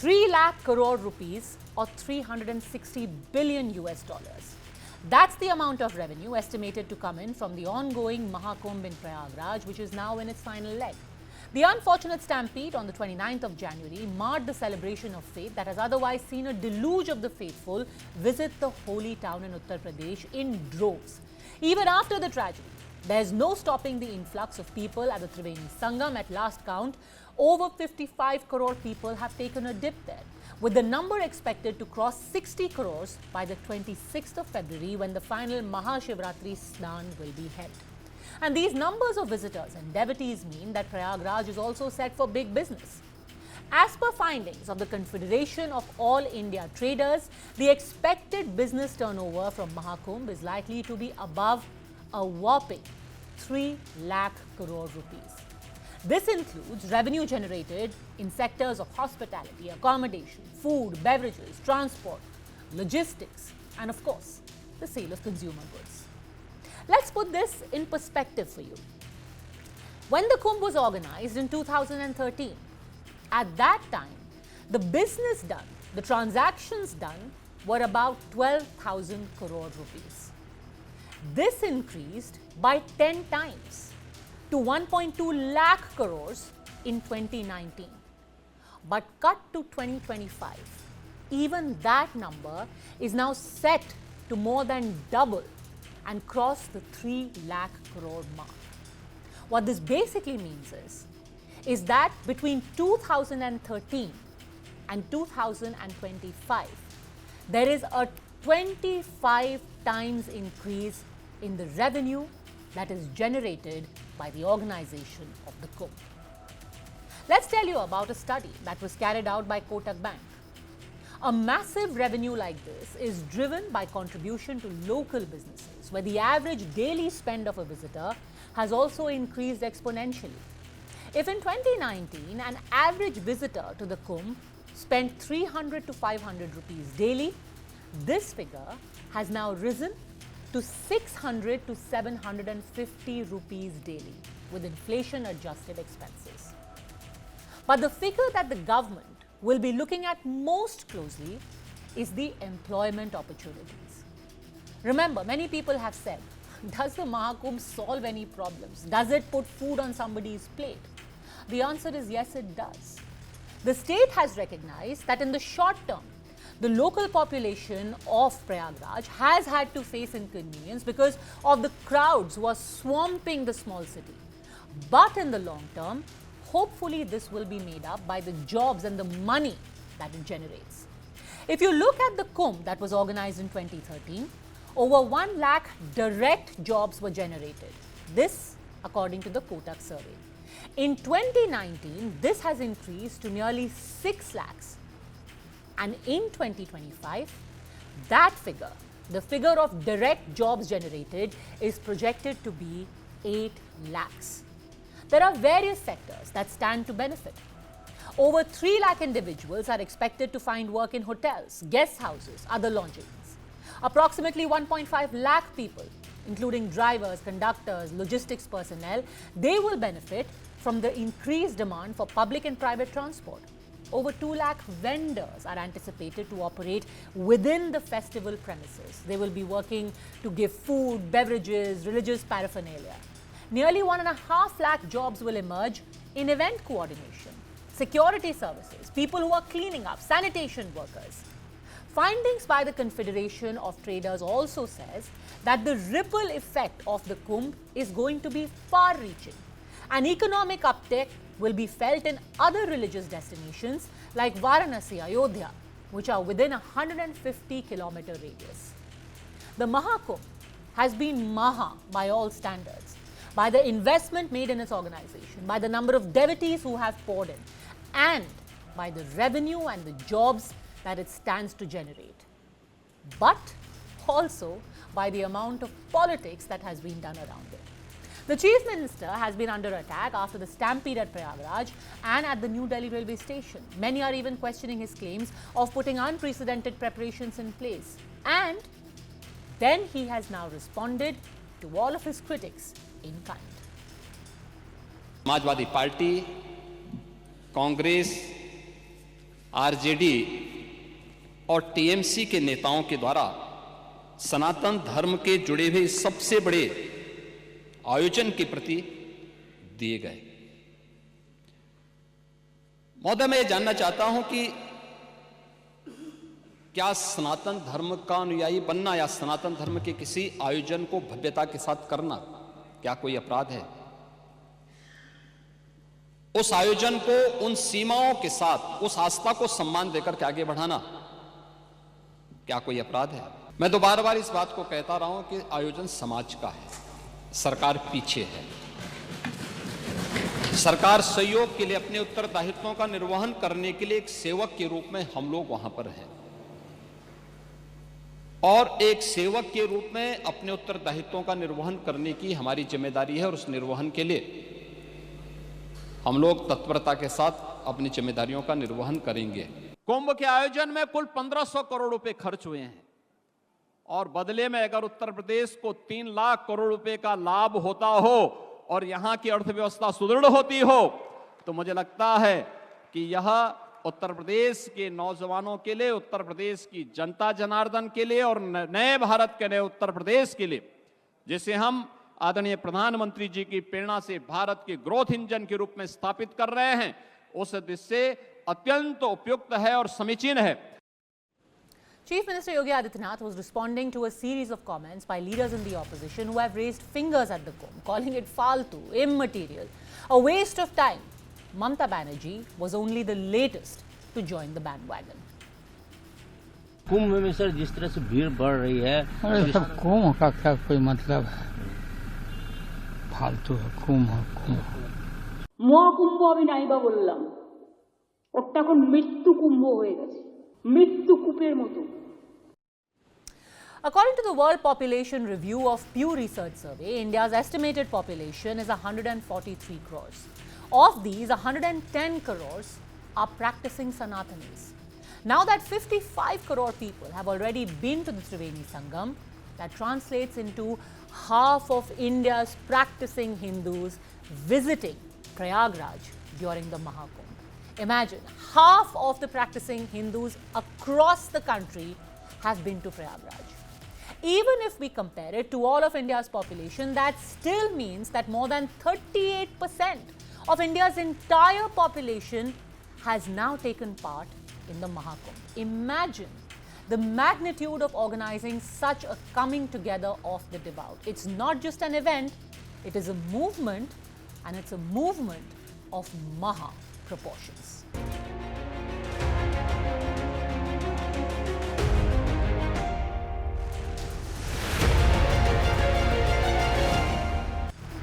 3 lakh crore rupees or 360 billion US dollars. That's the amount of revenue estimated to come in from the ongoing Mahakumbh in Prayagraj, which is now in its final leg. The unfortunate stampede on the 29th of January marred the celebration of faith that has otherwise seen a deluge of the faithful visit the holy town in Uttar Pradesh in droves. Even after the tragedy, there's no stopping the influx of people at the Triveni Sangam. At last count, over 55 crore people have taken a dip there, with the number expected to cross 60 crores by the 26th of February when the final Mahashivratri Snan will be held. And these numbers of visitors and devotees mean that Prayagraj is also set for big business. As per findings of the Confederation of All India Traders, the expected business turnover from Mahakumbh is likely to be above a whopping 3 lakh crore rupees. This includes revenue generated in sectors of hospitality, accommodation, food, beverages, transport, logistics, and of course, the sale of consumer goods. Let's put this in perspective for you. When the Kumbh was organized in 2013, at that time, the business done, the transactions done were about 12,000 crore rupees. This increased by 10 times to 1.2 lakh crores in 2019. But cut to 2025, even that number is now set to more than double and cross the 3 lakh crore mark. What this basically means is that between 2013 and 2025, there is a 25 times increase in the revenue that is generated by the organization of the Kumbh. Let's tell you about a study that was carried out by Kotak Bank. A massive revenue like this is driven by contribution to local businesses, where the average daily spend of a visitor has also increased exponentially. If in 2019, an average visitor to the Kumbh spent 300 to 500 rupees daily, this figure has now risen to 600 to 750 rupees daily, with inflation-adjusted expenses. But the figure that the government will be looking at most closely is the employment opportunities. Remember, many people have said, does the Mahakumbh solve any problems? Does it put food on somebody's plate? The answer is yes, it does. The state has recognized that in the short term, the local population of Prayagraj has had to face inconvenience because of the crowds who are swamping the small city. But in the long term, hopefully this will be made up by the jobs and the money that it generates. If you look at the Kumbh that was organized in 2013, over 1 lakh direct jobs were generated. This according to the Kotak survey. In 2019, this has increased to nearly 6 lakhs. And in 2025, that figure, the figure of direct jobs generated, is projected to be 8 lakhs. There are various sectors that stand to benefit. Over 3 lakh individuals are expected to find work in hotels, guest houses, other lodgings. Approximately 1.5 lakh people, including drivers, conductors, logistics personnel, they will benefit from the increased demand for public and private transport. Over 2 lakh vendors are anticipated to operate within the festival premises. They will be working to give food, beverages, religious paraphernalia. Nearly 1.5 lakh jobs will emerge in event coordination, security services, people who are cleaning up, sanitation workers. Findings by the Confederation of Traders also says that the ripple effect of the Kumbh is going to be far-reaching. An economic uptick will be felt in other religious destinations like Varanasi, Ayodhya, which are within a 150-kilometer radius. The Mahakumbh has been Maha by all standards, by the investment made in its organization, by the number of devotees who have poured in, and by the revenue and the jobs that it stands to generate, but also by the amount of politics that has been done around it. The Chief Minister has been under attack after the stampede at Prayagraj and at the New Delhi railway station. Many are even questioning his claims of putting unprecedented preparations in place. And then he has now responded to all of his critics in kind. Samajwadi party, Congress RJD और TMC के नेताओं के द्वारा सनातन धर्म के जुड़े हुए सबसे बड़े आयोजन के प्रति दिए गए। महोदय, मैं ये जानना चाहता हूं कि क्या सनातन धर्म का अनुयायी बनना या सनातन धर्म के किसी आयोजन को भव्यता के साथ करना क्या कोई अपराध है? उस आयोजन को उन सीमाओं के साथ उस आस्था को सम्मान देकर के आगे बढ़ाना क्या कोई अपराध है? मैं तो बार बार इस बात को कहता रहा हूं कि आयोजन समाज का है, सरकार पीछे है। सरकार सहयोग के लिए अपने उत्तरदायित्वों का निर्वहन करने के लिए एक सेवक के रूप में हम लोग वहां पर हैं और एक सेवक के रूप में अपने उत्तरदायित्वों का निर्वहन करने की हमारी जिम्मेदारी है और उस निर्वहन के लिए हम लोग तत्परता के साथ अपनी जिम्मेदारियों का निर्वहन करेंगे। कुंभ के आयोजन में कुल 1500 करोड़ रुपए खर्च हुए हैं और बदले में अगर उत्तर प्रदेश को 3 लाख करोड़ रुपए का लाभ होता हो और यहां की अर्थव्यवस्था सुदृढ़ होती हो तो मुझे लगता है कि यह उत्तर प्रदेश के नौजवानों के लिए, उत्तर प्रदेश की जनता जनार्दन के लिए और नए भारत के नए उत्तर प्रदेश के लिए, जिसे हम आदरणीय प्रधानमंत्री जी की प्रेरणा से भारत के ग्रोथ इंजन के रूप में स्थापित कर रहे हैं, उस दृष्टि से अत्यंत उपयुक्त है और समीचीन है। Chief Minister Yogi Adityanath was responding to a series of comments by leaders in the opposition who have raised fingers at the Kumbh, calling it faltu, immaterial, a waste of time. Mamata Banerjee was only the latest to join the bandwagon. कुंभ में sir जिस तरह से भीड़ बढ़ रही है, अरे सब कुंभ का क्या कोई मतलब है? फालतू है कुंभ। মহাকুম্ভ আমি নাইবা বললাম, ওটা এখন মৃত্যু কুম্ভ হয়ে গেছে, মৃত্যু কূপের মতো। According to the World Population Review of Pew Research Survey, India's estimated population is 143 crores. Of these, 110 crores are practicing Sanatanis. Now that 55 crore people have already been to the Triveni Sangam, that translates into half of India's practicing Hindus visiting Prayagraj during the Mahakumbh. Imagine, half of the practicing Hindus across the country have been to Prayagraj. Even if we compare it to all of India's population, that still means that more than 38% of India's entire population has now taken part in the Mahakumbh. Imagine the magnitude of organizing such a coming together of the devout. It's not just an event, it is a movement, and it's a movement of Maha proportions.